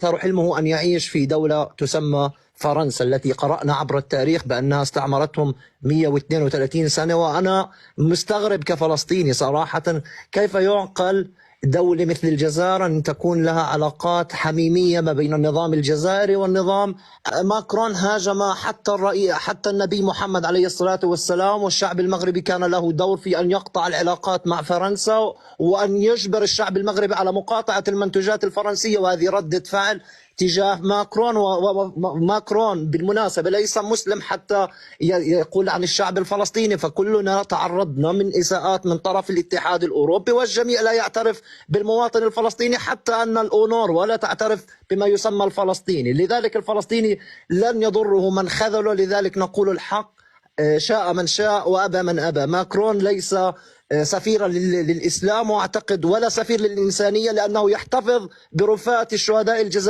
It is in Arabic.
أكثر حلمه أن يعيش في دولة تسمى فرنسا، التي قرأنا عبر التاريخ بأنها استعمرتهم 132 سنة. وأنا مستغرب كفلسطيني صراحة كيف يعقل دولة مثل الجزائر أن تكون لها علاقات حميمية ما بين النظام الجزائري والنظام. ماكرون هاجم حتى النبي محمد عليه الصلاة والسلام، والشعب المغربي كان له دور في أن يقطع العلاقات مع فرنسا وأن يجبر الشعب المغربي على مقاطعة المنتوجات الفرنسية، وهذه ردة فعل تجاه ماكرون. وماكرون بالمناسبة ليس مسلم حتى يقول عن الشعب الفلسطيني، فكلنا تعرضنا من إساءات من طرف الاتحاد الأوروبي، والجميع لا يعترف بالمواطن الفلسطيني، حتى أن الأونور ولا تعترف بما يسمى الفلسطيني. لذلك الفلسطيني لن يضره من خذله، لذلك نقول الحق شاء من شاء وأبى من أبى. ماكرون ليس سفيرا للإسلام، واعتقد ولا سفير للإنسانية، لأنه يحتفظ برفات الشهداء الجزائريين